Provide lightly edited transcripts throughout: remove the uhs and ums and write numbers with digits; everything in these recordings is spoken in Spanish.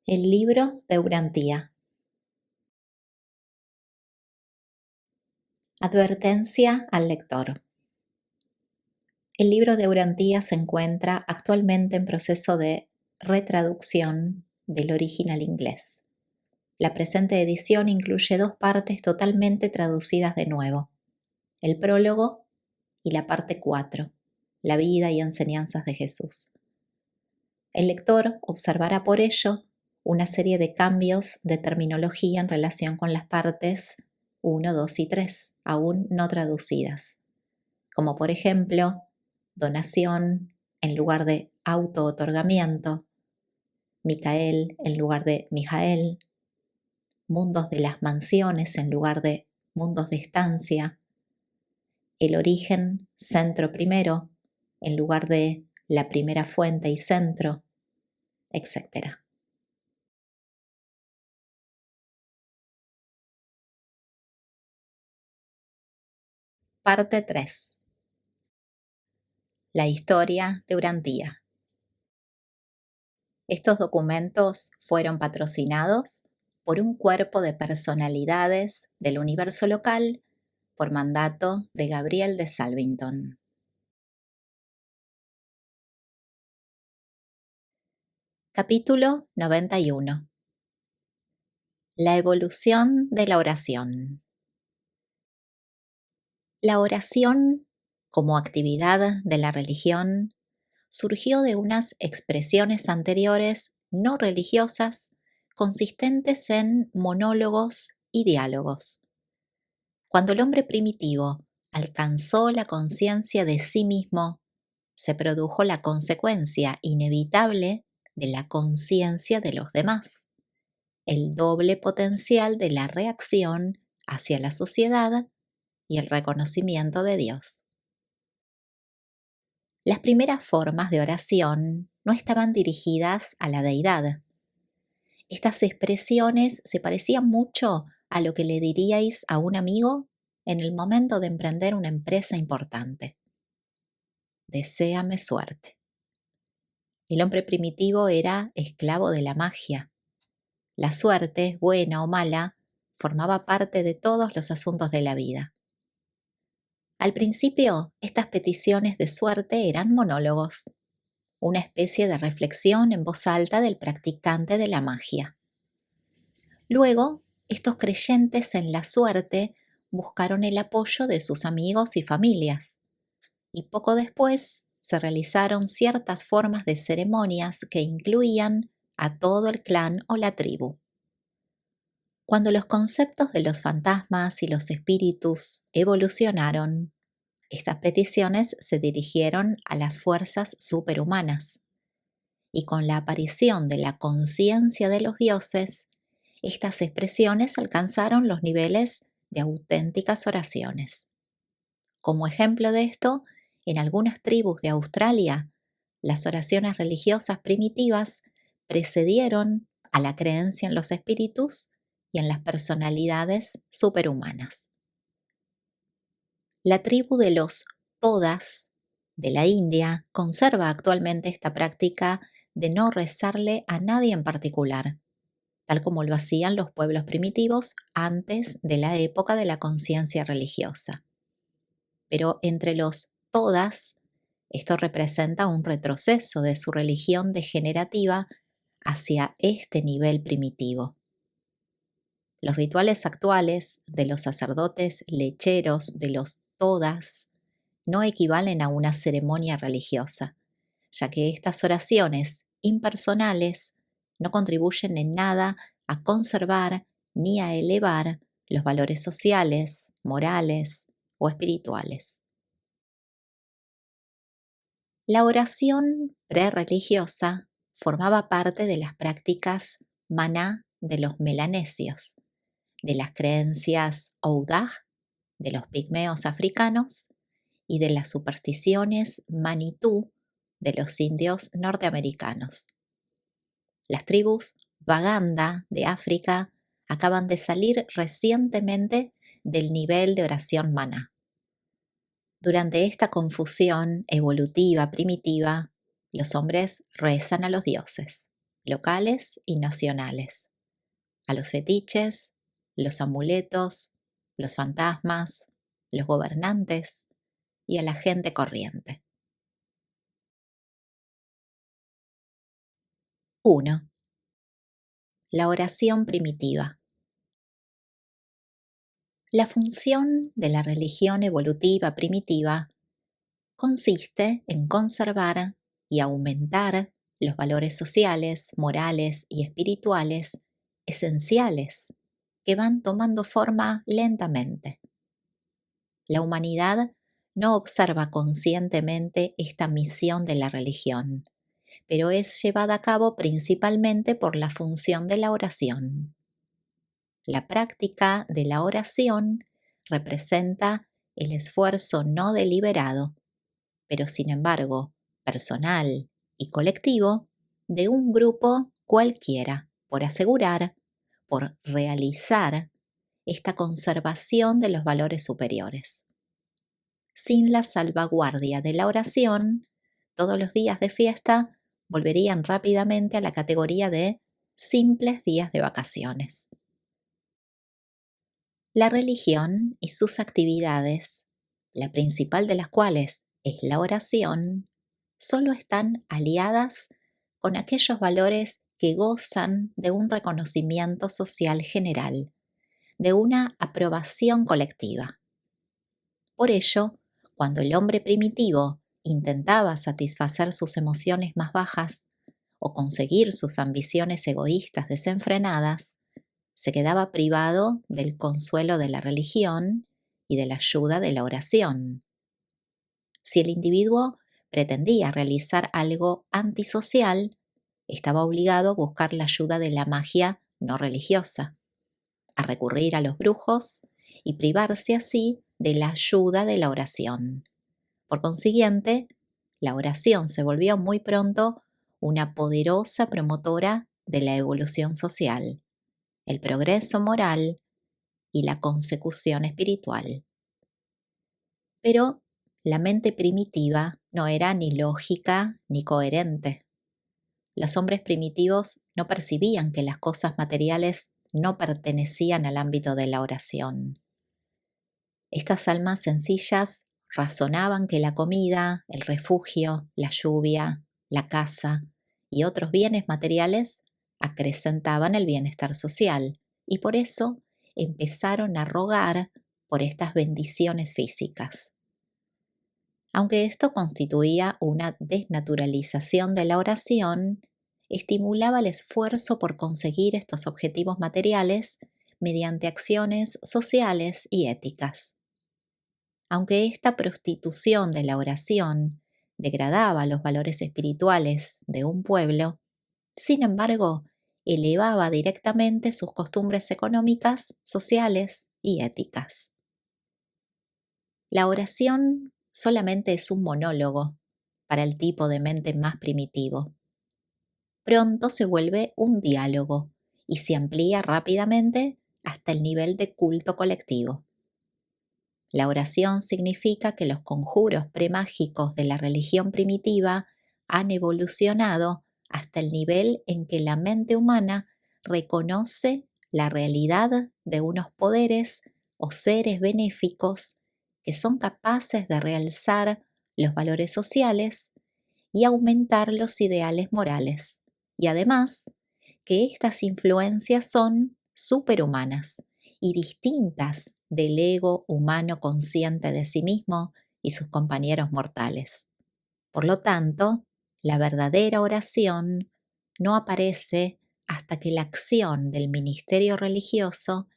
El libro de Urantía. Advertencia al lector. El libro de Urantía se encuentra actualmente en proceso de retraducción del original inglés. La presente edición incluye 2 partes totalmente traducidas de nuevo: el prólogo y la parte 4, la vida y enseñanzas de Jesús. El lector observará por ello una serie de cambios de terminología en relación con las partes 1, 2 y 3, aún no traducidas, como por ejemplo, donación en lugar de auto-otorgamiento, Micael en lugar de Mijael, mundos de las mansiones en lugar de mundos de estancia, el origen centro primero en lugar de la primera fuente y centro, etc. Parte 3. La historia de Urantía. Estos documentos fueron patrocinados por un cuerpo de personalidades del universo local por mandato de Gabriel de Salvington. Capítulo 91. La evolución de la oración. La oración, como actividad de la religión, surgió de unas expresiones anteriores no religiosas consistentes en monólogos y diálogos. Cuando el hombre primitivo alcanzó la conciencia de sí mismo, se produjo la consecuencia inevitable de la conciencia de los demás, el doble potencial de la reacción hacia la sociedad y el reconocimiento de Dios. Las primeras formas de oración no estaban dirigidas a la deidad. Estas expresiones se parecían mucho a lo que le diríais a un amigo en el momento de emprender una empresa importante. Deséame suerte. El hombre primitivo era esclavo de la magia. La suerte, buena o mala, formaba parte de todos los asuntos de la vida. Al principio, estas peticiones de suerte eran monólogos, una especie de reflexión en voz alta del practicante de la magia. Luego, estos creyentes en la suerte buscaron el apoyo de sus amigos y familias, y poco después se realizaron ciertas formas de ceremonias que incluían a todo el clan o la tribu. Cuando los conceptos de los fantasmas y los espíritus evolucionaron, estas peticiones se dirigieron a las fuerzas superhumanas, y con la aparición de la conciencia de los dioses, estas expresiones alcanzaron los niveles de auténticas oraciones. Como ejemplo de esto, en algunas tribus de Australia, las oraciones religiosas primitivas precedieron a la creencia en los espíritus y en las personalidades superhumanas. La tribu de los Todas de la India conserva actualmente esta práctica de no rezarle a nadie en particular, tal como lo hacían los pueblos primitivos antes de la época de la conciencia religiosa. Pero entre los Todas, esto representa un retroceso de su religión degenerativa hacia este nivel primitivo. Los rituales actuales de los sacerdotes lecheros de los Todas no equivalen a una ceremonia religiosa, ya que estas oraciones impersonales no contribuyen en nada a conservar ni a elevar los valores sociales, morales o espirituales. La oración prerreligiosa formaba parte de las prácticas maná de los melanesios, de las creencias Oudaj de los pigmeos africanos y de las supersticiones Manitú de los indios norteamericanos. Las tribus Baganda de África acaban de salir recientemente del nivel de oración maná. Durante esta confusión evolutiva primitiva, los hombres rezan a los dioses, locales y nacionales, a los fetiches, los amuletos, los fantasmas, los gobernantes y a la gente corriente. 1. La oración primitiva. La función de la religión evolutiva primitiva consiste en conservar y aumentar los valores sociales, morales y espirituales esenciales que van tomando forma lentamente. La humanidad no observa conscientemente esta misión de la religión, pero es llevada a cabo principalmente por la función de la oración. La práctica de la oración representa el esfuerzo no deliberado, pero sin embargo personal y colectivo, de un grupo cualquiera, por asegurar, por realizar esta conservación de los valores superiores. Sin la salvaguardia de la oración, todos los días de fiesta volverían rápidamente a la categoría de simples días de vacaciones. La religión y sus actividades, la principal de las cuales es la oración, solo están aliadas con aquellos valores que gozan de un reconocimiento social general, de una aprobación colectiva. Por ello, cuando el hombre primitivo intentaba satisfacer sus emociones más bajas o conseguir sus ambiciones egoístas desenfrenadas, se quedaba privado del consuelo de la religión y de la ayuda de la oración. Si el individuo pretendía realizar algo antisocial, estaba obligado a buscar la ayuda de la magia no religiosa, a recurrir a los brujos y privarse así de la ayuda de la oración. Por consiguiente, la oración se volvió muy pronto una poderosa promotora de la evolución social, el progreso moral y la consecución espiritual. Pero la mente primitiva no era ni lógica ni coherente. Los hombres primitivos no percibían que las cosas materiales no pertenecían al ámbito de la oración. Estas almas sencillas razonaban que la comida, el refugio, la lluvia, la casa y otros bienes materiales acrecentaban el bienestar social y por eso empezaron a rogar por estas bendiciones físicas. Aunque esto constituía una desnaturalización de la oración, estimulaba el esfuerzo por conseguir estos objetivos materiales mediante acciones sociales y éticas. Aunque esta prostitución de la oración degradaba los valores espirituales de un pueblo, sin embargo, elevaba directamente sus costumbres económicas, sociales y éticas. La oración solamente es un monólogo para el tipo de mente más primitivo. Pronto se vuelve un diálogo y se amplía rápidamente hasta el nivel de culto colectivo. La oración significa que los conjuros premágicos de la religión primitiva han evolucionado hasta el nivel en que la mente humana reconoce la realidad de unos poderes o seres benéficos que son capaces de realzar los valores sociales y aumentar los ideales morales. Y además, que estas influencias son superhumanas y distintas del ego humano consciente de sí mismo y sus compañeros mortales. Por lo tanto, la verdadera oración no aparece hasta que la acción del ministerio religioso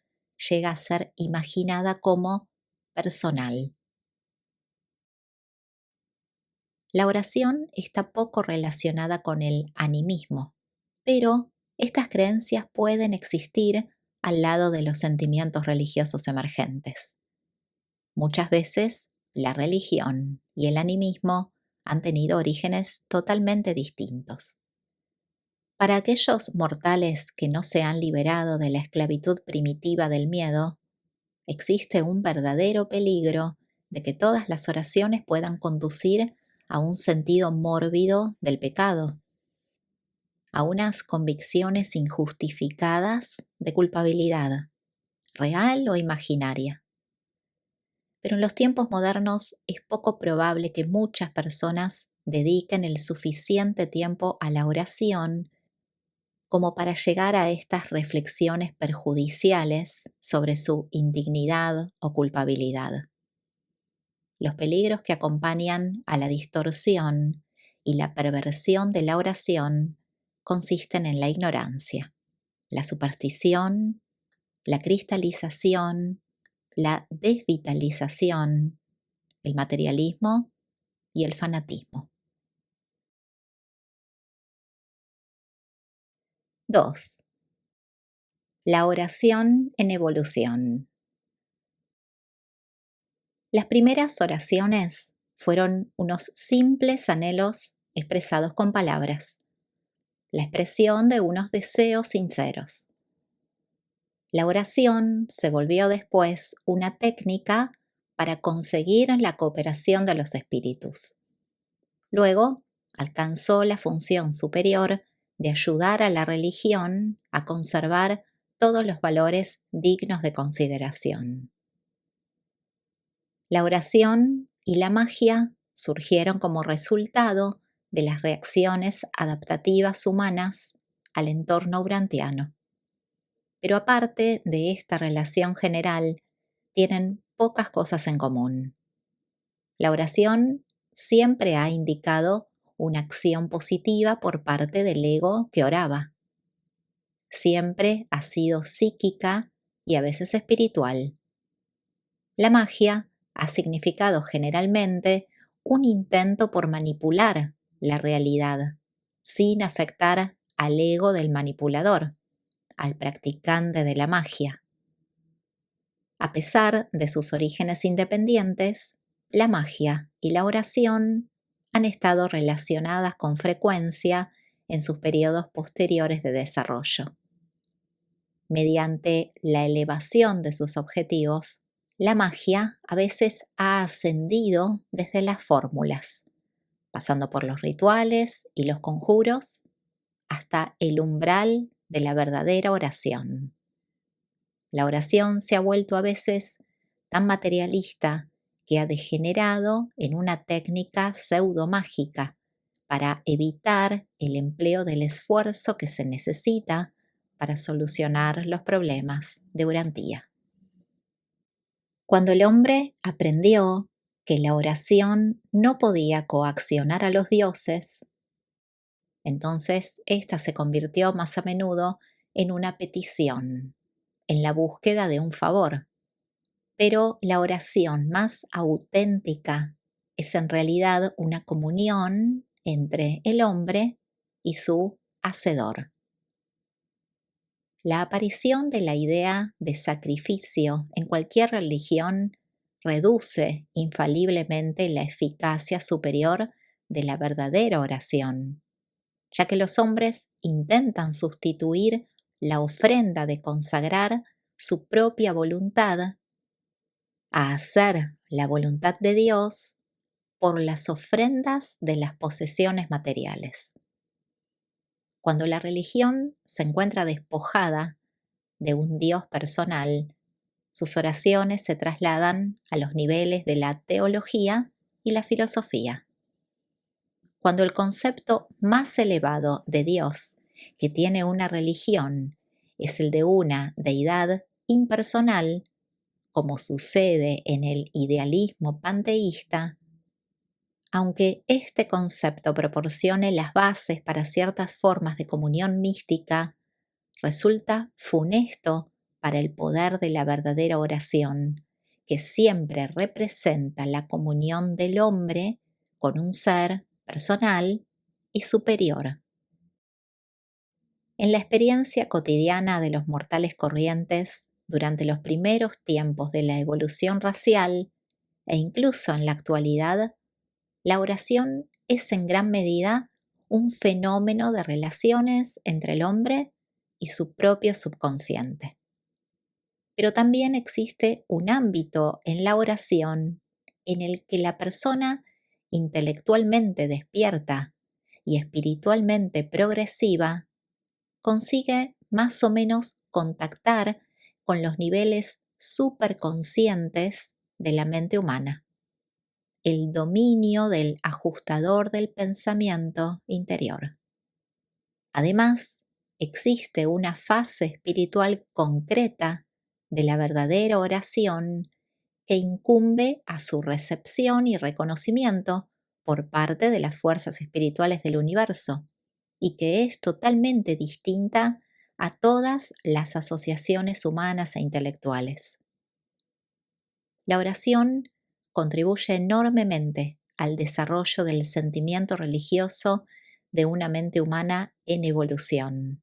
llega a ser imaginada como personal. La oración está poco relacionada con el animismo, pero estas creencias pueden existir al lado de los sentimientos religiosos emergentes. Muchas veces, la religión y el animismo han tenido orígenes totalmente distintos. Para aquellos mortales que no se han liberado de la esclavitud primitiva del miedo, existe un verdadero peligro de que todas las oraciones puedan conducir a un sentido mórbido del pecado. a unas convicciones injustificadas de culpabilidad, real o imaginaria. Pero en los tiempos modernos es poco probable que muchas personas dediquen el suficiente tiempo a la oración como para llegar a estas reflexiones perjudiciales sobre su indignidad o culpabilidad. Los peligros que acompañan a la distorsión y la perversión de la oración consisten en la ignorancia, la superstición, la cristalización, la desvitalización, el materialismo y el fanatismo. 2. La oración en evolución. Las primeras oraciones fueron unos simples anhelos expresados con palabras, la expresión de unos deseos sinceros. La oración se volvió después una técnica para conseguir la cooperación de los espíritus. Luego, alcanzó la función superior de ayudar a la religión a conservar todos los valores dignos de consideración. La oración y la magia surgieron como resultado de las reacciones adaptativas humanas al entorno urantiano. Pero aparte de esta relación general, tienen pocas cosas en común. La oración siempre ha indicado una acción positiva por parte del ego que oraba. Siempre ha sido psíquica y a veces espiritual. La magia ha significado generalmente un intento por manipular la realidad, sin afectar al ego del manipulador, al practicante de la magia. A pesar de sus orígenes independientes, la magia y la oración han estado relacionadas con frecuencia en sus periodos posteriores de desarrollo. Mediante la elevación de sus objetivos, la magia a veces ha ascendido desde las fórmulas, pasando por los rituales y los conjuros, hasta el umbral de la verdadera oración. La oración se ha vuelto a veces tan materialista que ha degenerado en una técnica pseudomágica para evitar el empleo del esfuerzo que se necesita para solucionar los problemas de urantía. Cuando el hombre aprendió que la oración no podía coaccionar a los dioses, entonces ésta se convirtió más a menudo en una petición, en la búsqueda de un favor. Pero la oración más auténtica es en realidad una comunión entre el hombre y su hacedor. La aparición de la idea de sacrificio en cualquier religión reduce infaliblemente la eficacia superior de la verdadera oración, ya que los hombres intentan sustituir la ofrenda de consagrar su propia voluntad a hacer la voluntad de Dios por las ofrendas de las posesiones materiales. Cuando la religión se encuentra despojada de un Dios personal, sus oraciones se trasladan a los niveles de la teología y la filosofía. Cuando el concepto más elevado de Dios que tiene una religión es el de una deidad impersonal, como sucede en el idealismo panteísta, aunque este concepto proporcione las bases para ciertas formas de comunión mística, resulta funesto para el poder de la verdadera oración, que siempre representa la comunión del hombre con un ser personal y superior. En la experiencia cotidiana de los mortales corrientes, durante los primeros tiempos de la evolución racial, e incluso en la actualidad, la oración es en gran medida un fenómeno de relaciones entre el hombre y su propio subconsciente. Pero también existe un ámbito en la oración en el que la persona intelectualmente despierta y espiritualmente progresiva, consigue más o menos contactar con los niveles superconscientes de la mente humana, el dominio del ajustador del pensamiento interior. Además, existe una fase espiritual concreta de la verdadera oración que incumbe a su recepción y reconocimiento por parte de las fuerzas espirituales del universo, y que es totalmente distinta a todas las asociaciones humanas e intelectuales. La oración contribuye enormemente al desarrollo del sentimiento religioso de una mente humana en evolución.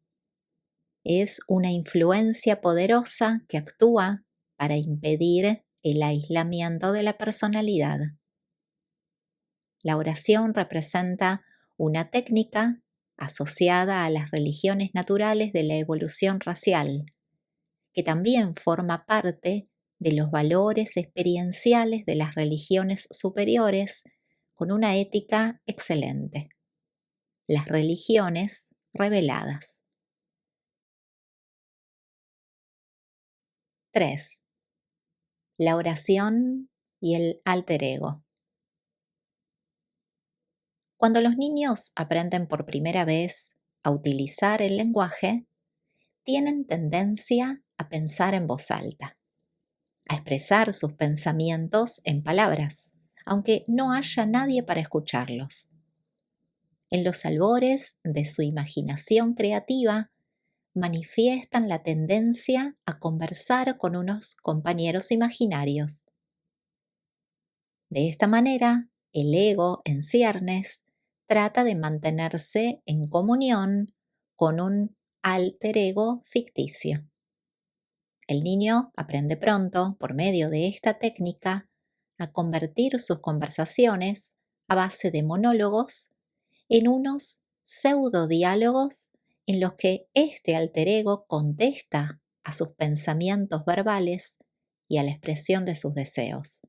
Es una influencia poderosa que actúa para impedir el aislamiento de la personalidad. La oración representa una técnica asociada a las religiones naturales de la evolución racial, que también forma parte de los valores experienciales de las religiones superiores con una ética excelente. Las religiones reveladas. 3. La oración y el alter ego. Cuando los niños aprenden por primera vez a utilizar el lenguaje, tienen tendencia a pensar en voz alta, a expresar sus pensamientos en palabras, aunque no haya nadie para escucharlos. En los albores de su imaginación creativa, manifiestan la tendencia a conversar con unos compañeros imaginarios. De esta manera, el ego en ciernes trata de mantenerse en comunión con un alter ego ficticio. El niño aprende pronto, por medio de esta técnica, a convertir sus conversaciones a base de monólogos en unos pseudodiálogos en los que este alter ego contesta a sus pensamientos verbales y a la expresión de sus deseos.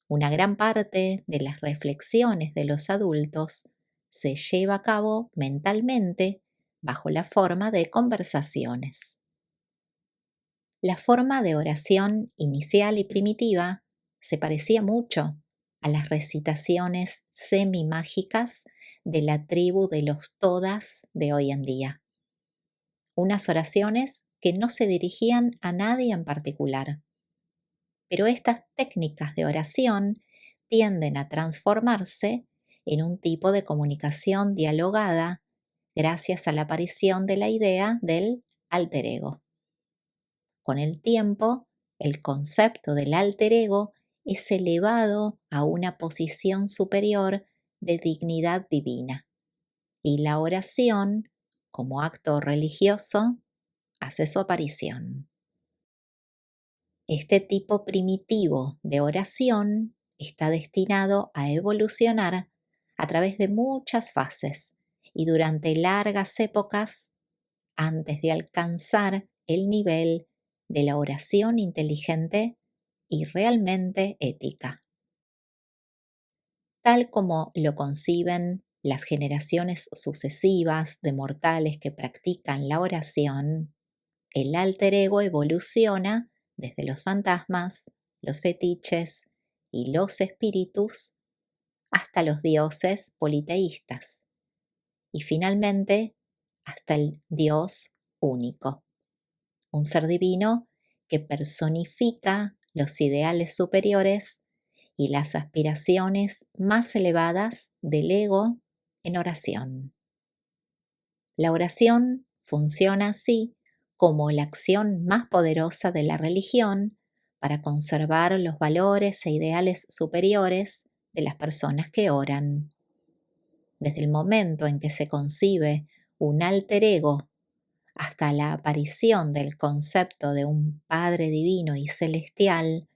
Una gran parte de las reflexiones de los adultos se lleva a cabo mentalmente bajo la forma de conversaciones. La forma de oración inicial y primitiva se parecía mucho a las recitaciones semimágicas de la tribu de los todas de hoy en día. Unas oraciones que no se dirigían a nadie en particular. Pero estas técnicas de oración tienden a transformarse en un tipo de comunicación dialogada gracias a la aparición de la idea del alter ego. Con el tiempo, el concepto del alter ego es elevado a una posición superior de dignidad divina, y la oración, como acto religioso, hace su aparición. Este tipo primitivo de oración está destinado a evolucionar a través de muchas fases y durante largas épocas antes de alcanzar el nivel de la oración inteligente y realmente ética. Tal como lo conciben las generaciones sucesivas de mortales que practican la oración, el alter ego evoluciona desde los fantasmas, los fetiches y los espíritus hasta los dioses politeístas y finalmente hasta el Dios único, un ser divino que personifica los ideales superiores y las aspiraciones más elevadas del ego en oración. La oración funciona así como la acción más poderosa de la religión para conservar los valores e ideales superiores de las personas que oran. Desde el momento en que se concibe un alter ego hasta la aparición del concepto de un Padre divino y celestial,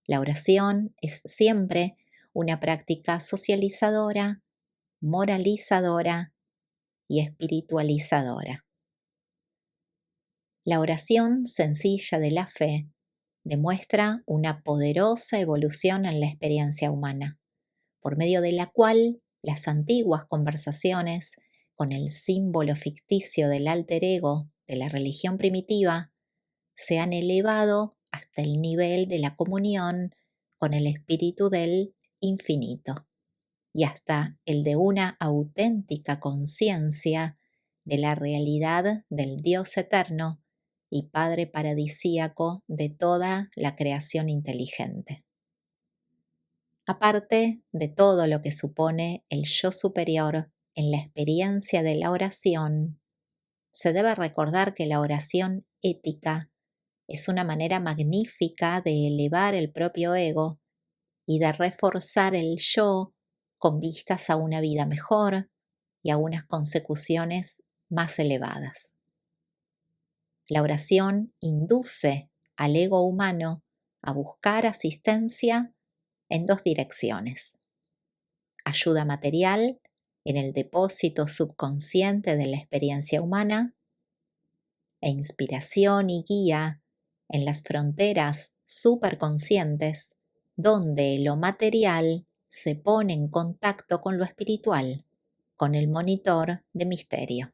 la oración es siempre una práctica socializadora, moralizadora y espiritualizadora. La oración sencilla de la fe demuestra una poderosa evolución en la experiencia humana, por medio de la cual Las antiguas conversaciones con el símbolo ficticio del alter ego de la religión primitiva se han elevado hasta el nivel de la comunión con el espíritu del infinito y hasta el de una auténtica conciencia de la realidad del Dios eterno y Padre paradisíaco de toda la creación inteligente. Aparte de todo lo que supone el yo superior en la experiencia de la oración, se debe recordar que la oración ética es una manera magnífica de elevar el propio ego y de reforzar el yo con vistas a una vida mejor y a unas consecuciones más elevadas. La oración induce al ego humano a buscar asistencia en dos direcciones: ayuda material en el depósito subconsciente de la experiencia humana e inspiración y guía en las fronteras superconscientes donde lo material se pone en contacto con lo espiritual, con el monitor de misterio.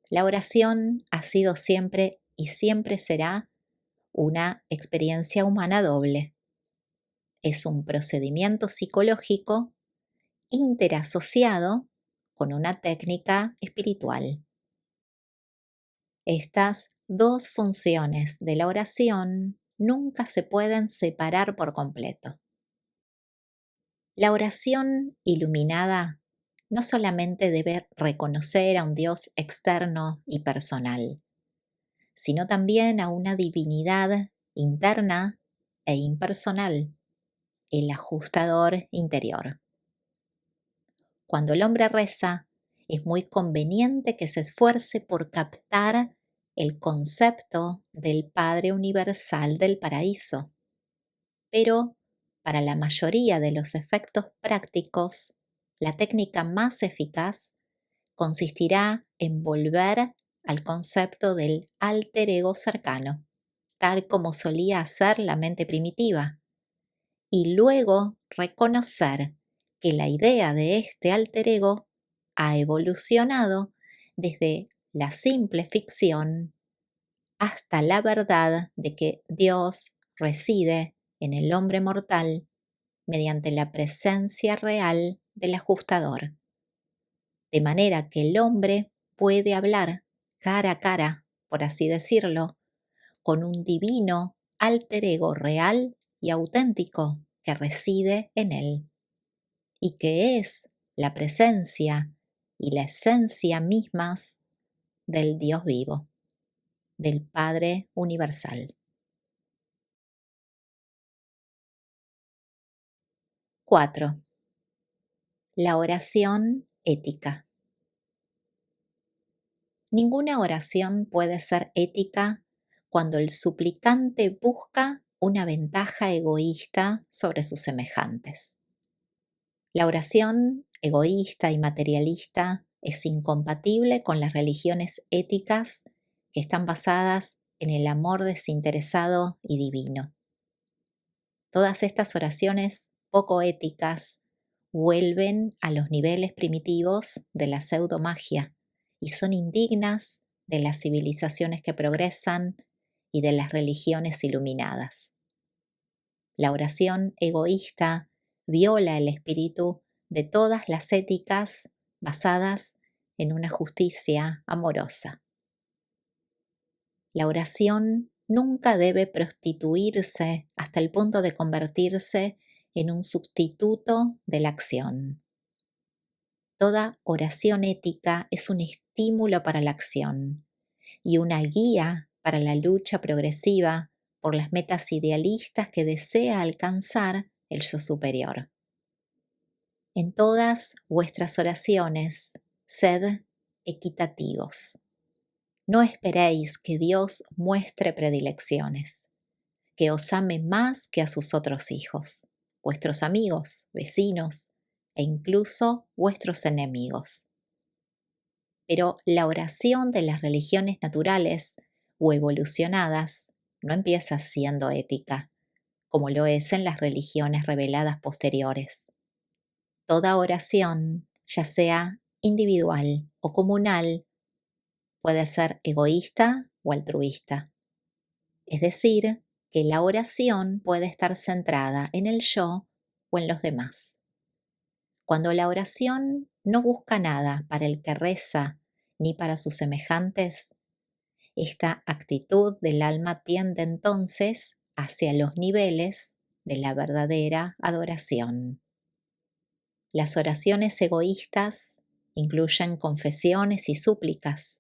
La oración ha sido siempre y siempre será una experiencia humana doble. Es un procedimiento psicológico interasociado con una técnica espiritual. Estas dos funciones de la oración nunca se pueden separar por completo. La oración iluminada no solamente debe reconocer a un Dios externo y personal, sino también a una divinidad interna e impersonal, el ajustador interior. Cuando el hombre reza, es muy conveniente que se esfuerce por captar el concepto del Padre Universal del Paraíso. Pero para la mayoría de los efectos prácticos, la técnica más eficaz consistirá en volver al concepto del alter ego cercano, tal como solía hacer la mente primitiva, y luego reconocer que la idea de este alter ego ha evolucionado desde la simple ficción hasta la verdad de que Dios reside en el hombre mortal mediante la presencia real del ajustador. De manera que el hombre puede hablar cara a cara, por así decirlo, con un divino alter ego real y auténtico que reside en él, y que es la presencia y la esencia mismas del Dios vivo, del Padre Universal. 4. La oración ética. Ninguna oración puede ser ética cuando el suplicante busca una ventaja egoísta sobre sus semejantes. La oración egoísta y materialista es incompatible con las religiones éticas que están basadas en el amor desinteresado y divino. Todas estas oraciones poco éticas vuelven a los niveles primitivos de la pseudomagia y son indignas de las civilizaciones que progresan y de las religiones iluminadas. La oración egoísta viola el espíritu de todas las éticas basadas en una justicia amorosa. La oración nunca debe prostituirse hasta el punto de convertirse en un sustituto de la acción. Toda oración ética es un estímulo para la acción y una guía para la lucha progresiva por las metas idealistas que desea alcanzar el yo superior. En todas vuestras oraciones, sed equitativos. No esperéis que Dios muestre predilecciones, que os ame más que a sus otros hijos, vuestros amigos, vecinos e incluso vuestros enemigos. Pero la oración de las religiones naturales o evolucionadas no empieza siendo ética, como lo es en las religiones reveladas posteriores. Toda oración, ya sea individual o comunal, puede ser egoísta o altruista. Es decir, que la oración puede estar centrada en el yo o en los demás. Cuando la oración no busca nada para el que reza ni para sus semejantes, esta actitud del alma tiende entonces hacia los niveles de la verdadera adoración. Las oraciones egoístas incluyen confesiones y súplicas,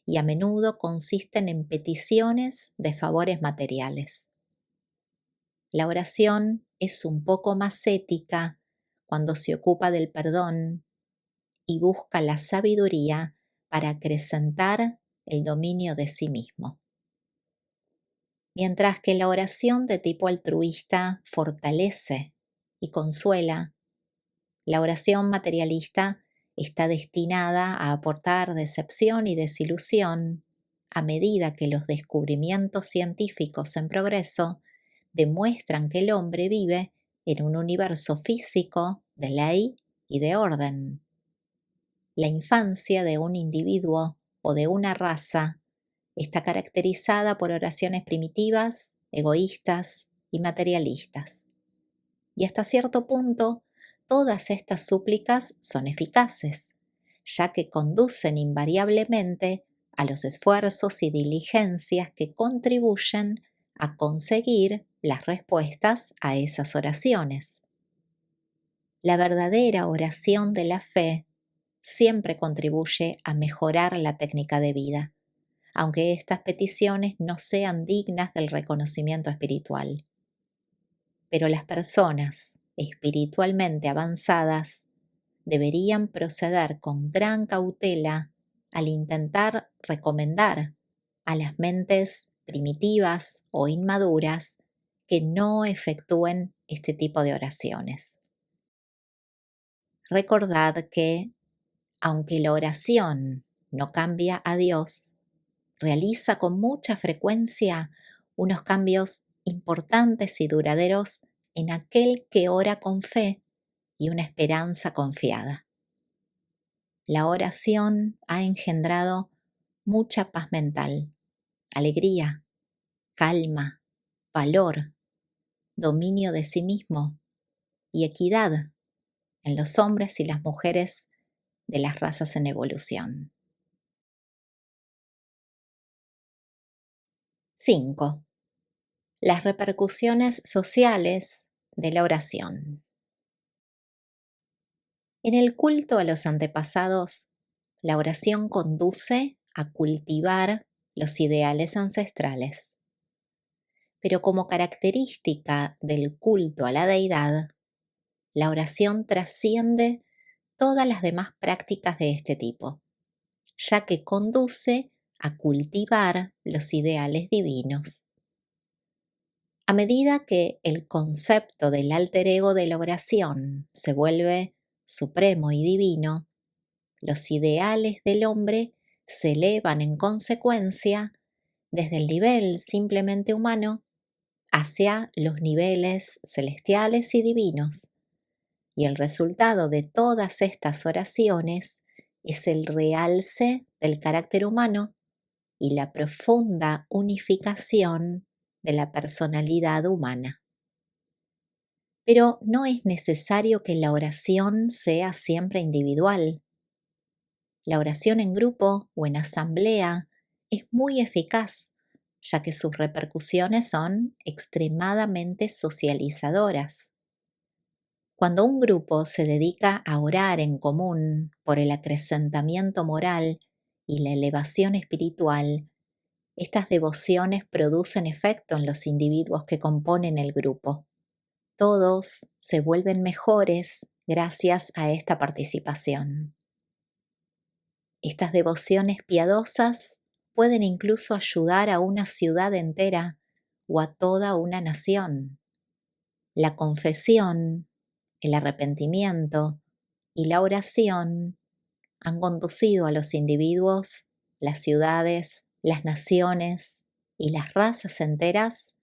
y a menudo consisten en peticiones de favores materiales. La oración es un poco más ética cuando se ocupa del perdón y busca la sabiduría para acrecentar el dominio de sí mismo. Mientras que la oración de tipo altruista fortalece y consuela, la oración materialista está destinada a aportar decepción y desilusión a medida que los descubrimientos científicos en progreso demuestran que el hombre vive en un universo físico de ley y de orden. La infancia de un individuo o de una raza está caracterizada por oraciones primitivas, egoístas y materialistas. Y hasta cierto punto, todas estas súplicas son eficaces, ya que conducen invariablemente a los esfuerzos y diligencias que contribuyen a conseguir las respuestas a esas oraciones. La verdadera oración de la fe siempre contribuye a mejorar la técnica de vida, aunque estas peticiones no sean dignas del reconocimiento espiritual. Pero las personas espiritualmente avanzadas deberían proceder con gran cautela al intentar recomendar a las mentes primitivas o inmaduras que no efectúen este tipo de oraciones. Recordad que, aunque la oración no cambia a Dios, realiza con mucha frecuencia unos cambios importantes y duraderos en aquel que ora con fe y una esperanza confiada. La oración ha engendrado mucha paz mental, alegría, calma, valor, dominio de sí mismo y equidad en los hombres y las mujeres de las razas en evolución. 5. Las repercusiones sociales de la oración. En el culto a los antepasados, la oración conduce a cultivar los ideales ancestrales. Pero como característica del culto a la deidad, la oración trasciende todas las demás prácticas de este tipo, ya que conduce a cultivar los ideales divinos. A medida que el concepto del alter ego de la oración se vuelve supremo y divino, los ideales del hombre se elevan en consecuencia desde el nivel simplemente humano hacia los niveles celestiales y divinos. Y el resultado de todas estas oraciones es el realce del carácter humano y la profunda unificación de la personalidad humana. Pero no es necesario que la oración sea siempre individual. La oración en grupo o en asamblea es muy eficaz, ya que sus repercusiones son extremadamente socializadoras. Cuando un grupo se dedica a orar en común por el acrecentamiento moral y la elevación espiritual, estas devociones producen efecto en los individuos que componen el grupo. Todos se vuelven mejores gracias a esta participación. Estas devociones piadosas pueden incluso ayudar a una ciudad entera o a toda una nación. La confesión, el arrepentimiento y la oración han conducido a los individuos, las ciudades, las naciones y las razas enteras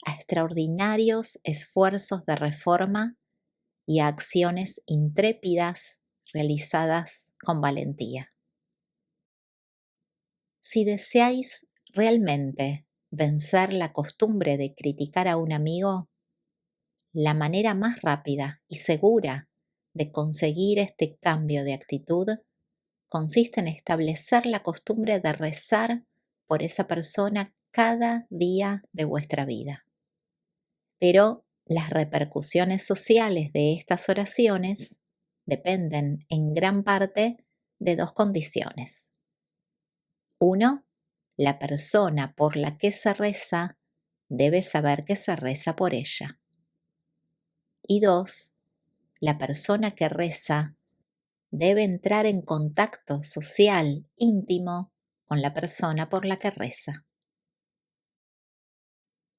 a extraordinarios esfuerzos de reforma y a acciones intrépidas realizadas con valentía. Si deseáis realmente vencer la costumbre de criticar a un amigo, la manera más rápida y segura de conseguir este cambio de actitud consiste en establecer la costumbre de rezar por esa persona cada día de vuestra vida. Pero las repercusiones sociales de estas oraciones dependen en gran parte de dos condiciones. Uno, la persona por la que se reza debe saber que se reza por ella. Y dos, la persona que reza debe entrar en contacto social íntimo con la persona por la que reza.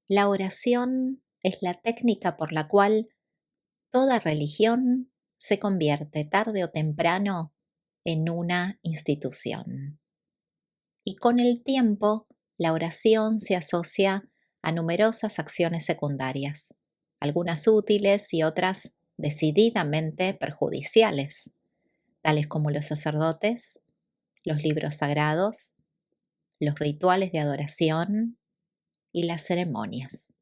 La oración es la técnica por la cual toda religión se convierte tarde o temprano en una institución. Y con el tiempo, la oración se asocia a numerosas acciones secundarias, algunas útiles y otras decididamente perjudiciales, tales como los sacerdotes, los libros sagrados, los rituales de adoración y las ceremonias.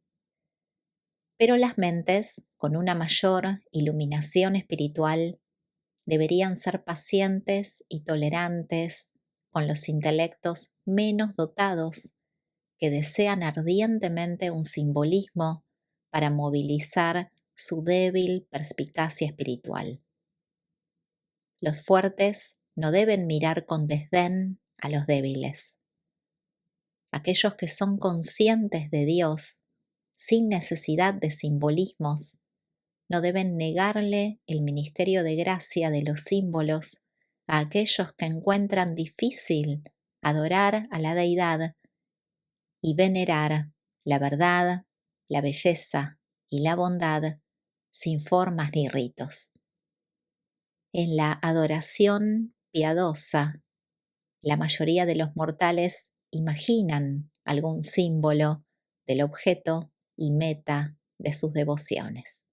Pero las mentes con una mayor iluminación espiritual deberían ser pacientes y tolerantes con los intelectos menos dotados que desean ardientemente un simbolismo para movilizar su débil perspicacia espiritual. Los fuertes no deben mirar con desdén a los débiles. Aquellos que son conscientes de Dios, sin necesidad de simbolismos, no deben negarle el ministerio de gracia de los símbolos a aquellos que encuentran difícil adorar a la deidad y venerar la verdad, la belleza y la bondad sin formas ni ritos. En la adoración piadosa, la mayoría de los mortales imaginan algún símbolo del objeto y meta de sus devociones.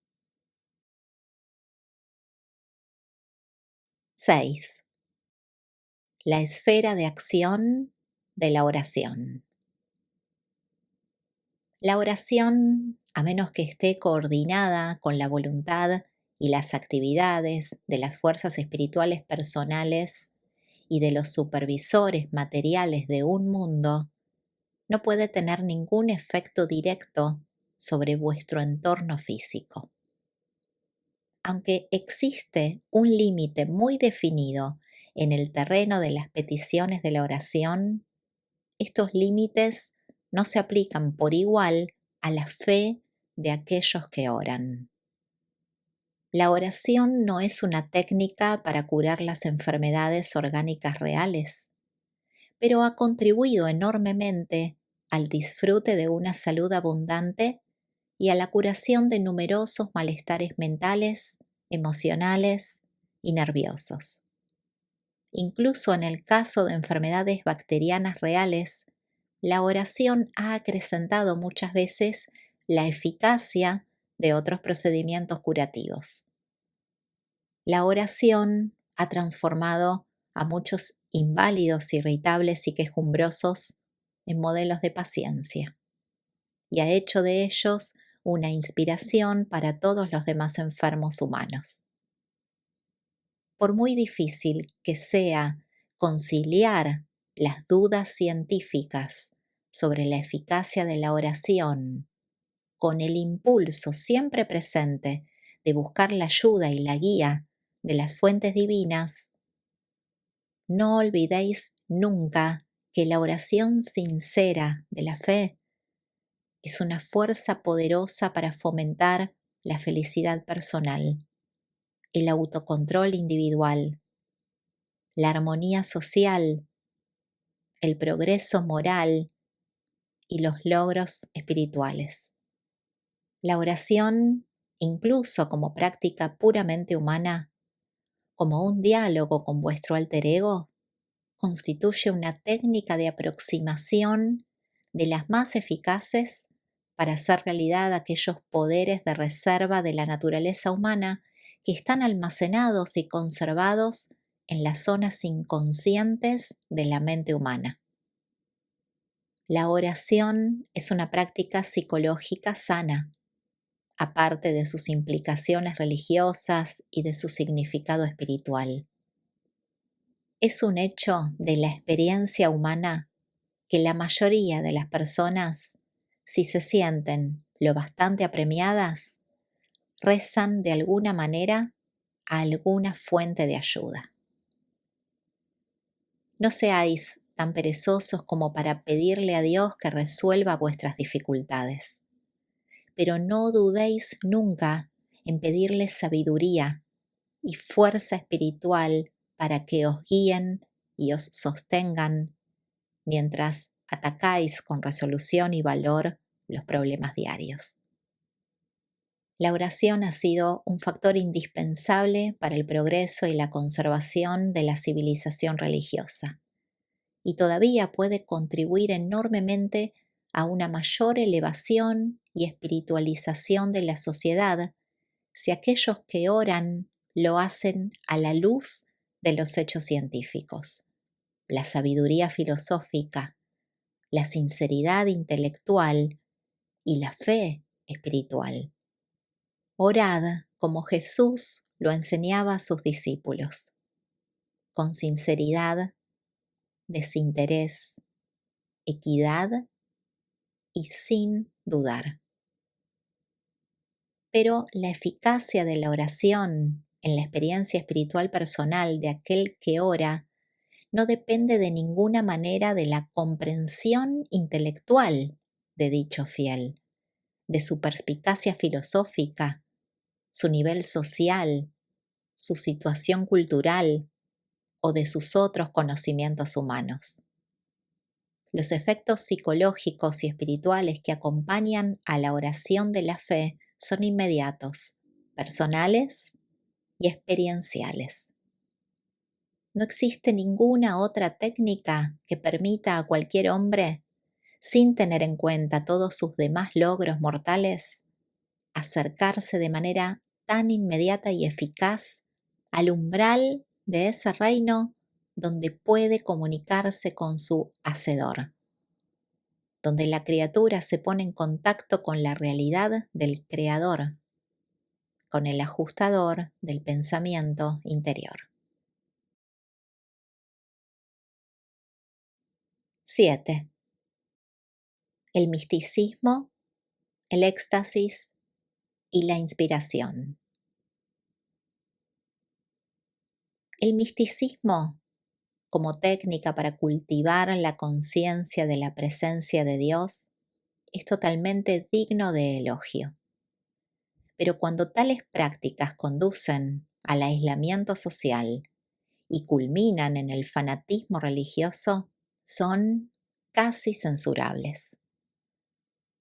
6. La esfera de acción de la oración. La oración, a menos que esté coordinada con la voluntad y las actividades de las fuerzas espirituales personales y de los supervisores materiales de un mundo, no puede tener ningún efecto directo sobre vuestro entorno físico. Aunque existe un límite muy definido en el terreno de las peticiones de la oración, estos límites no se aplican por igual a la fe de aquellos que oran. La oración no es una técnica para curar las enfermedades orgánicas reales, pero ha contribuido enormemente al disfrute de una salud abundante y a la curación de numerosos malestares mentales, emocionales y nerviosos. Incluso en el caso de enfermedades bacterianas reales, la oración ha acrecentado muchas veces la eficacia de otros procedimientos curativos. La oración ha transformado a muchos inválidos, irritables y quejumbrosos en modelos de paciencia y ha hecho de ellos una inspiración para todos los demás enfermos humanos. Por muy difícil que sea conciliar las dudas científicas sobre la eficacia de la oración con el impulso siempre presente de buscar la ayuda y la guía de las fuentes divinas, no olvidéis nunca que la oración sincera de la fe es una fuerza poderosa para fomentar la felicidad personal, el autocontrol individual, la armonía social, el progreso moral y los logros espirituales. La oración, incluso como práctica puramente humana, como un diálogo con vuestro alter ego, constituye una técnica de aproximación de las más eficaces para hacer realidad aquellos poderes de reserva de la naturaleza humana que están almacenados y conservados en las zonas inconscientes de la mente humana. La oración es una práctica psicológica sana, aparte de sus implicaciones religiosas y de su significado espiritual. Es un hecho de la experiencia humana que la mayoría de las personas, si se sienten lo bastante apremiadas, rezan de alguna manera a alguna fuente de ayuda. No seáis tan perezosos como para pedirle a Dios que resuelva vuestras dificultades, pero no dudéis nunca en pedirle sabiduría y fuerza espiritual para que os guíen y os sostengan mientras atacáis con resolución y valor los problemas diarios. La oración ha sido un factor indispensable para el progreso y la conservación de la civilización religiosa, y todavía puede contribuir enormemente a una mayor elevación y espiritualización de la sociedad si aquellos que oran lo hacen a la luz de los hechos científicos, la sabiduría filosófica, la sinceridad intelectual y la fe espiritual. Orad como Jesús lo enseñaba a sus discípulos, con sinceridad, desinterés, equidad y sin dudar. Pero la eficacia de la oración en la experiencia espiritual personal de aquel que ora no depende de ninguna manera de la comprensión intelectual de dicho fiel, de su perspicacia filosófica, su nivel social, su situación cultural o de sus otros conocimientos humanos. Los efectos psicológicos y espirituales que acompañan a la oración de la fe son inmediatos, personales y experienciales. No existe ninguna otra técnica que permita a cualquier hombre, sin tener en cuenta todos sus demás logros mortales, acercarse de manera tan inmediata y eficaz al umbral de ese reino donde puede comunicarse con su Hacedor, donde la criatura se pone en contacto con la realidad del Creador, con el ajustador del pensamiento interior. 7. El misticismo, el éxtasis y la inspiración. El misticismo, como técnica para cultivar la conciencia de la presencia de Dios, es totalmente digno de elogio. Pero cuando tales prácticas conducen al aislamiento social y culminan en el fanatismo religioso, son casi censurables.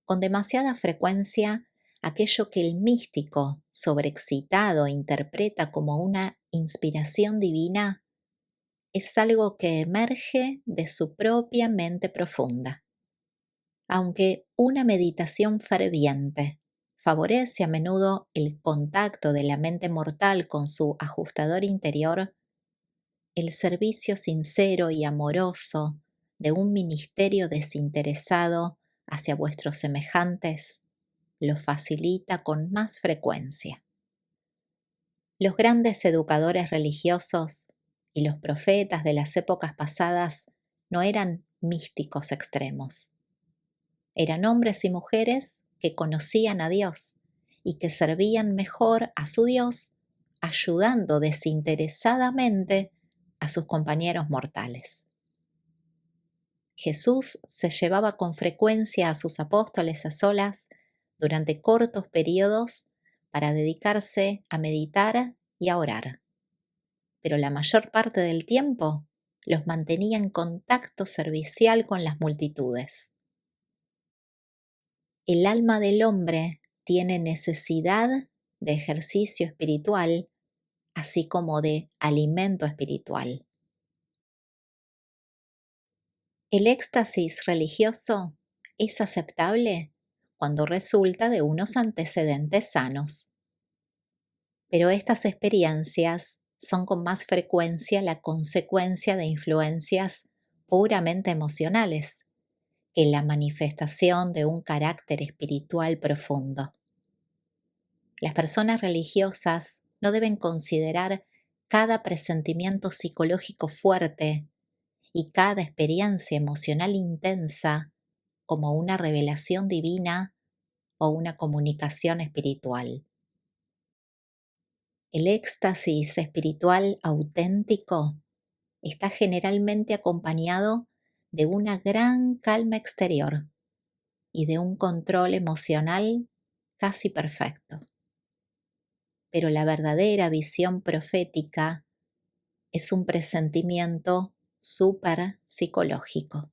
Con demasiada frecuencia, aquello que el místico sobreexcitado interpreta como una inspiración divina es algo que emerge de su propia mente profunda. Aunque una meditación ferviente favorece a menudo el contacto de la mente mortal con su ajustador interior, el servicio sincero y amoroso de un ministerio desinteresado hacia vuestros semejantes lo facilita con más frecuencia. Los grandes educadores religiosos y los profetas de las épocas pasadas no eran místicos extremos. Eran hombres y mujeres que conocían a Dios y que servían mejor a su Dios ayudando desinteresadamente a sus compañeros mortales. Jesús se llevaba con frecuencia a sus apóstoles a solas durante cortos periodos para dedicarse a meditar y a orar. Pero la mayor parte del tiempo los mantenía en contacto servicial con las multitudes. El alma del hombre tiene necesidad de ejercicio espiritual, así como de alimento espiritual. El éxtasis religioso es aceptable cuando resulta de unos antecedentes sanos. Pero estas experiencias son con más frecuencia la consecuencia de influencias puramente emocionales que la manifestación de un carácter espiritual profundo. Las personas religiosas no deben considerar cada presentimiento psicológico fuerte y cada experiencia emocional intensa como una revelación divina o una comunicación espiritual. El éxtasis espiritual auténtico está generalmente acompañado de una gran calma exterior y de un control emocional casi perfecto. Pero la verdadera visión profética es un presentimiento súper psicológico.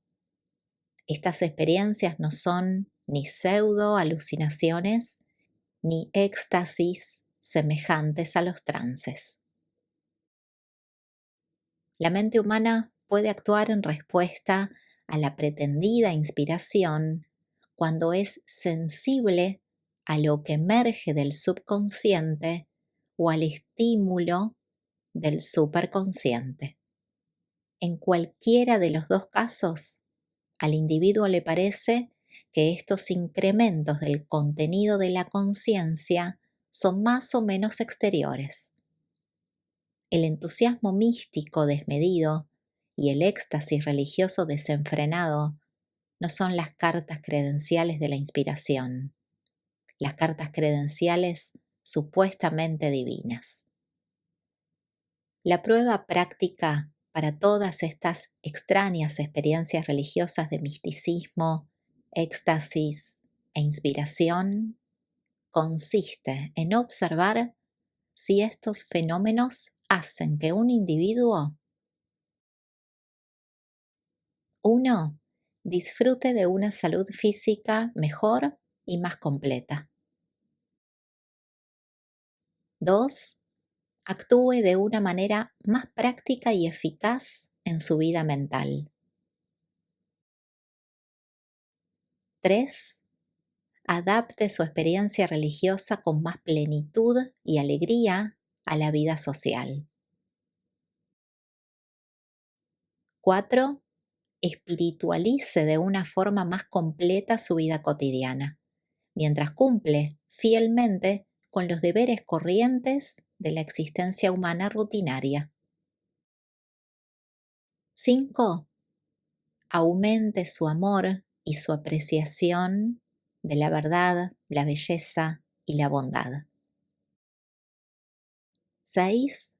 Estas experiencias no son ni pseudo alucinaciones ni éxtasis semejantes a los trances. La mente humana puede actuar en respuesta a la pretendida inspiración cuando es sensible a lo que emerge del subconsciente o al estímulo del superconsciente. En cualquiera de los dos casos, al individuo le parece que estos incrementos del contenido de la conciencia son más o menos exteriores. El entusiasmo místico desmedido y el éxtasis religioso desenfrenado no son las cartas credenciales de la inspiración, las cartas credenciales supuestamente divinas. La prueba práctica para todas estas extrañas experiencias religiosas de misticismo, éxtasis e inspiración consiste en observar si estos fenómenos hacen que un individuo, uno, disfrute de una salud física mejor y más completa. 2, actúe de una manera más práctica y eficaz en su vida mental. 3, adapte su experiencia religiosa con más plenitud y alegría a la vida social. 4, espiritualice de una forma más completa su vida cotidiana, mientras cumple fielmente con los deberes corrientes de la existencia humana rutinaria. 5, aumente su amor y su apreciación de la verdad, la belleza y la bondad. 6,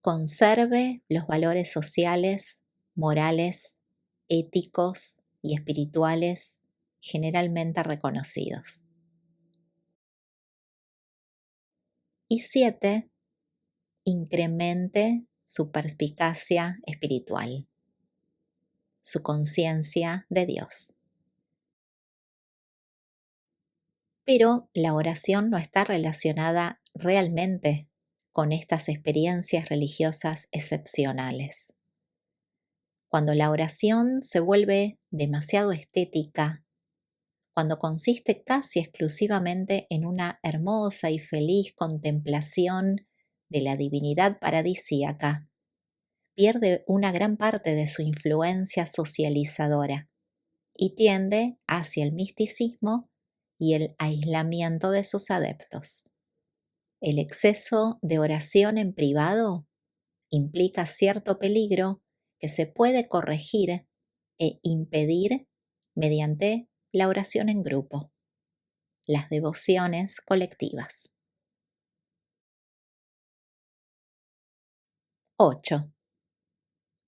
conserve los valores sociales, morales, éticos y espirituales generalmente reconocidos. Y 7, incremente su perspicacia espiritual, su conciencia de Dios. Pero la oración no está relacionada realmente con estas experiencias religiosas excepcionales. Cuando la oración se vuelve demasiado estética, cuando consiste casi exclusivamente en una hermosa y feliz contemplación de la divinidad paradisíaca, pierde una gran parte de su influencia socializadora y tiende hacia el misticismo y el aislamiento de sus adeptos. El exceso de oración en privado implica cierto peligro que se puede corregir e impedir mediante la oración en grupo, las devociones colectivas. 8.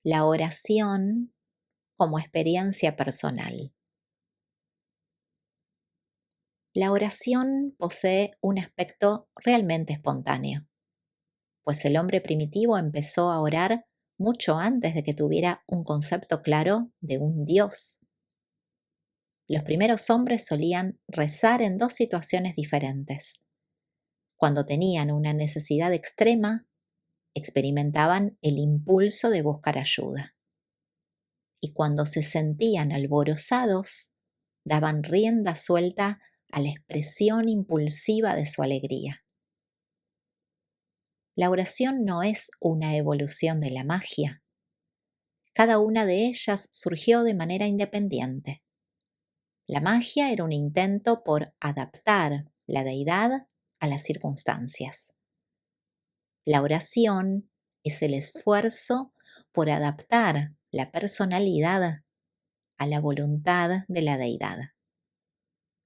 La oración como experiencia personal. La oración posee un aspecto realmente espontáneo, pues el hombre primitivo empezó a orar mucho antes de que tuviera un concepto claro de un Dios. Los primeros hombres solían rezar en dos situaciones diferentes. Cuando tenían una necesidad extrema, experimentaban el impulso de buscar ayuda. Y cuando se sentían alborozados, daban rienda suelta a la expresión impulsiva de su alegría. La oración no es una evolución de la magia. Cada una de ellas surgió de manera independiente. La magia era un intento por adaptar la deidad a las circunstancias. La oración es el esfuerzo por adaptar la personalidad a la voluntad de la deidad.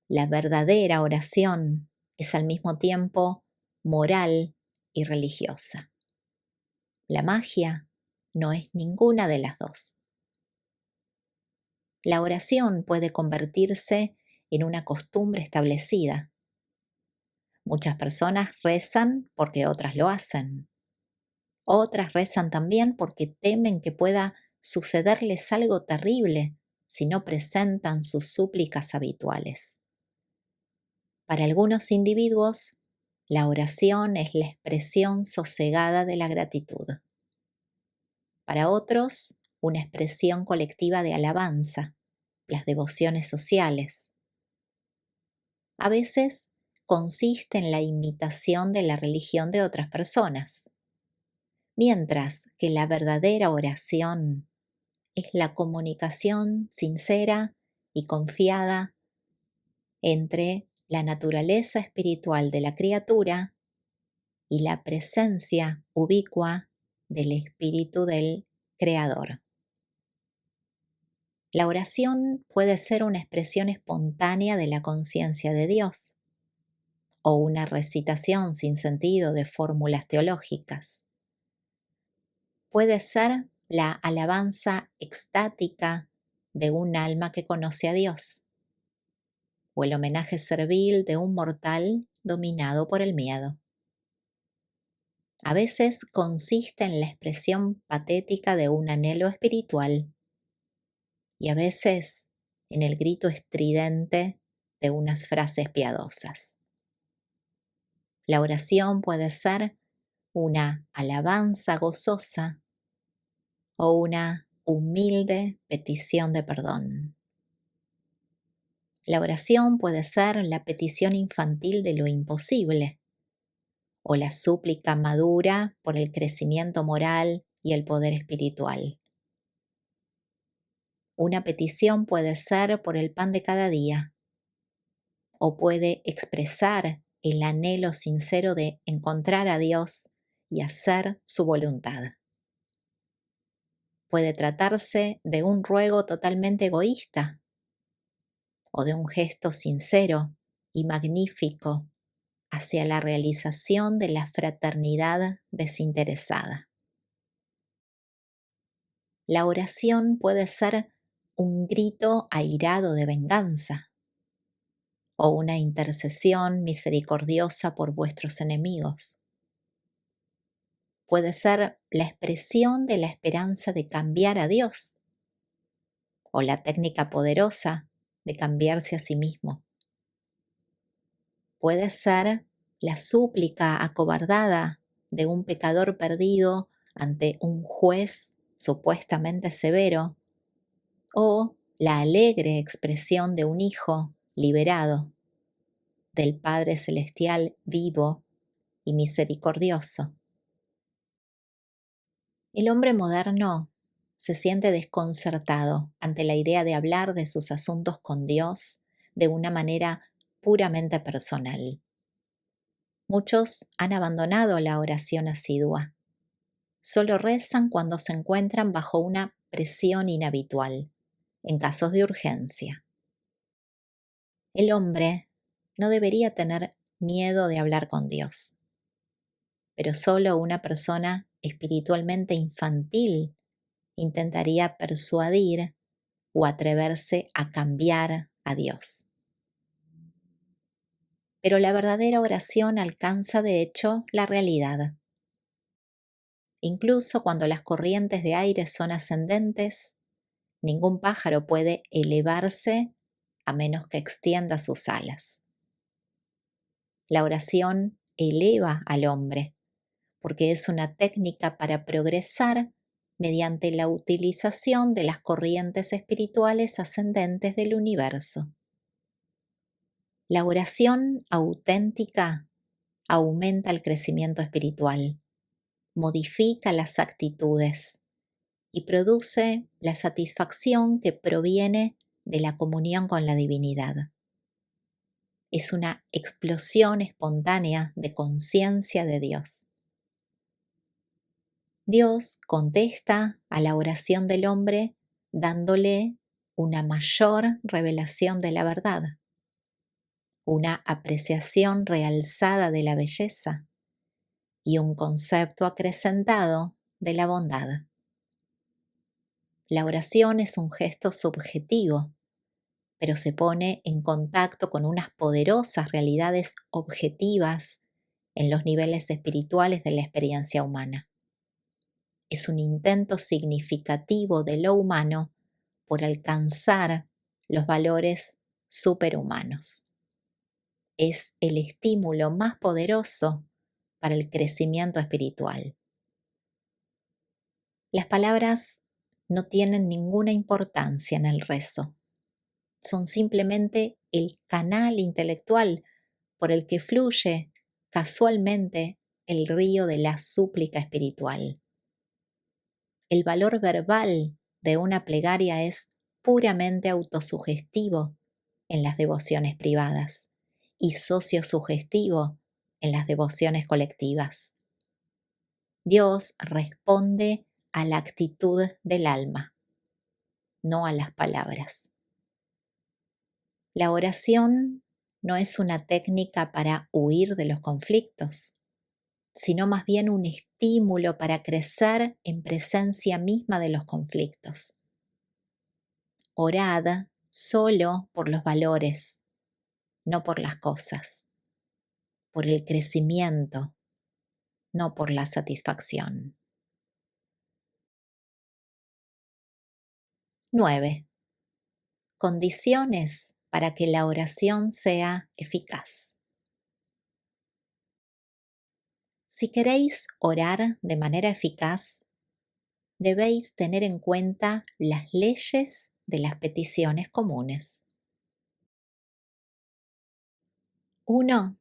La verdadera oración es al mismo tiempo moral y religiosa. La magia no es ninguna de las dos. La oración puede convertirse en una costumbre establecida. Muchas personas rezan porque otras lo hacen. Otras rezan también porque temen que pueda sucederles algo terrible si no presentan sus súplicas habituales. Para algunos individuos, la oración es la expresión sosegada de la gratitud. Para otros, una expresión colectiva de alabanza, las devociones sociales. A veces consiste en la imitación de la religión de otras personas, mientras que la verdadera oración es la comunicación sincera y confiada entre la naturaleza espiritual de la criatura y la presencia ubicua del espíritu del Creador. La oración puede ser una expresión espontánea de la conciencia de Dios o una recitación sin sentido de fórmulas teológicas. Puede ser la alabanza extática de un alma que conoce a Dios o el homenaje servil de un mortal dominado por el miedo. A veces consiste en la expresión patética de un anhelo espiritual y a veces en el grito estridente de unas frases piadosas. La oración puede ser una alabanza gozosa o una humilde petición de perdón. La oración puede ser la petición infantil de lo imposible o la súplica madura por el crecimiento moral y el poder espiritual. Una petición puede ser por el pan de cada día o puede expresar el anhelo sincero de encontrar a Dios y hacer su voluntad. Puede tratarse de un ruego totalmente egoísta o de un gesto sincero y magnífico hacia la realización de la fraternidad desinteresada. La oración puede ser un grito airado de venganza o una intercesión misericordiosa por vuestros enemigos. Puede ser la expresión de la esperanza de cambiar a Dios o la técnica poderosa de cambiarse a sí mismo. Puede ser la súplica acobardada de un pecador perdido ante un juez supuestamente severo o la alegre expresión de un hijo liberado del Padre Celestial vivo y misericordioso. El hombre moderno se siente desconcertado ante la idea de hablar de sus asuntos con Dios de una manera puramente personal. Muchos han abandonado la oración asidua. Solo rezan cuando se encuentran bajo una presión inhabitual, en casos de urgencia. El hombre no debería tener miedo de hablar con Dios, pero solo una persona espiritualmente infantil intentaría persuadir o atreverse a cambiar a Dios. Pero la verdadera oración alcanza de hecho la realidad. Incluso cuando las corrientes de aire son ascendentes, ningún pájaro puede elevarse a menos que extienda sus alas. La oración eleva al hombre, porque es una técnica para progresar mediante la utilización de las corrientes espirituales ascendentes del universo. La oración auténtica aumenta el crecimiento espiritual modifica las actitudes y produce la satisfacción que proviene de la comunión con la divinidad. Es una explosión espontánea de conciencia de Dios. Dios contesta a la oración del hombre dándole una mayor revelación de la verdad, una apreciación realzada de la belleza y un concepto acrecentado de la bondad. La oración es un gesto subjetivo, pero se pone en contacto con unas poderosas realidades objetivas en los niveles espirituales de la experiencia humana. Es un intento significativo de lo humano por alcanzar los valores superhumanos. Es el estímulo más poderoso para el crecimiento espiritual. Las palabras no tienen ninguna importancia en el rezo. Son simplemente el canal intelectual por el que fluye casualmente el río de la súplica espiritual. El valor verbal de una plegaria es puramente autosugestivo en las devociones privadas y sociosugestivo en las devociones colectivas. Dios responde a la actitud del alma, no a las palabras. La oración no es una técnica para huir de los conflictos, sino más bien un estímulo para crecer en presencia misma de los conflictos. Orad solo por los valores, no por las cosas, por el crecimiento, no por la satisfacción. 9. Condiciones para que la oración sea eficaz. Si queréis orar de manera eficaz, debéis tener en cuenta las leyes de las peticiones comunes. 1.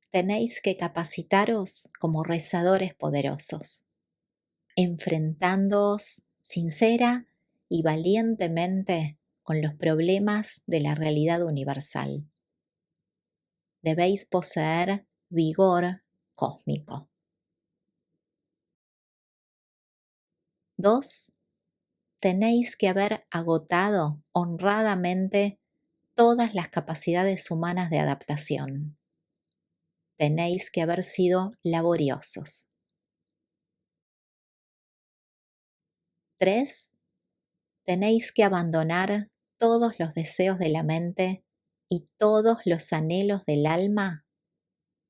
Tenéis que capacitaros como rezadores poderosos, enfrentándoos sincera y valientemente con los problemas de la realidad universal. Debéis poseer vigor cósmico. 2. Tenéis que haber agotado honradamente todas las capacidades humanas de adaptación. Tenéis que haber sido laboriosos. 3. Tenéis que abandonar todos los deseos de la mente y todos los anhelos del alma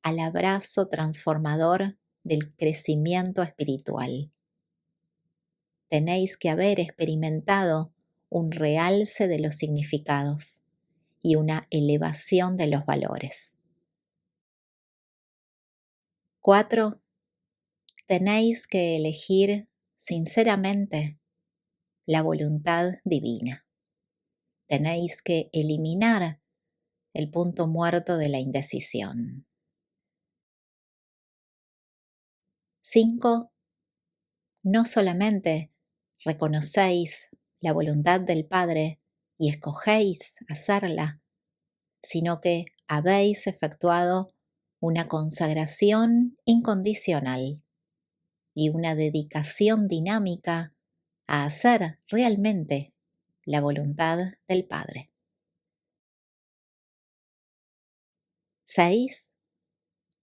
al abrazo transformador del crecimiento espiritual. Tenéis que haber experimentado un realce de los significados y una elevación de los valores. 4. Tenéis que elegir sinceramente la voluntad divina. Tenéis que eliminar el punto muerto de la indecisión. 5. No solamente reconocéis la voluntad del Padre y escogéis hacerla, sino que habéis efectuado una consagración incondicional y una dedicación dinámica a hacer realmente la voluntad del Padre. 6.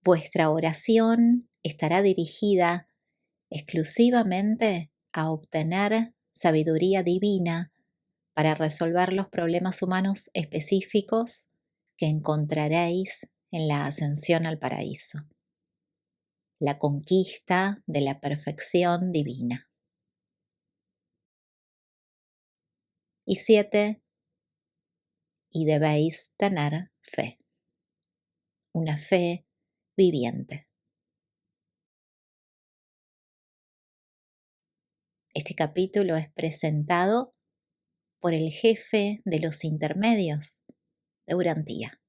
Vuestra oración estará dirigida exclusivamente a obtener sabiduría divina para resolver los problemas humanos específicos que encontraréis en la ascensión al paraíso. La conquista de la perfección divina. Y 7. Y debéis tener fe. Una fe viviente. Este capítulo es presentado por el jefe de los intermedios de Urantía.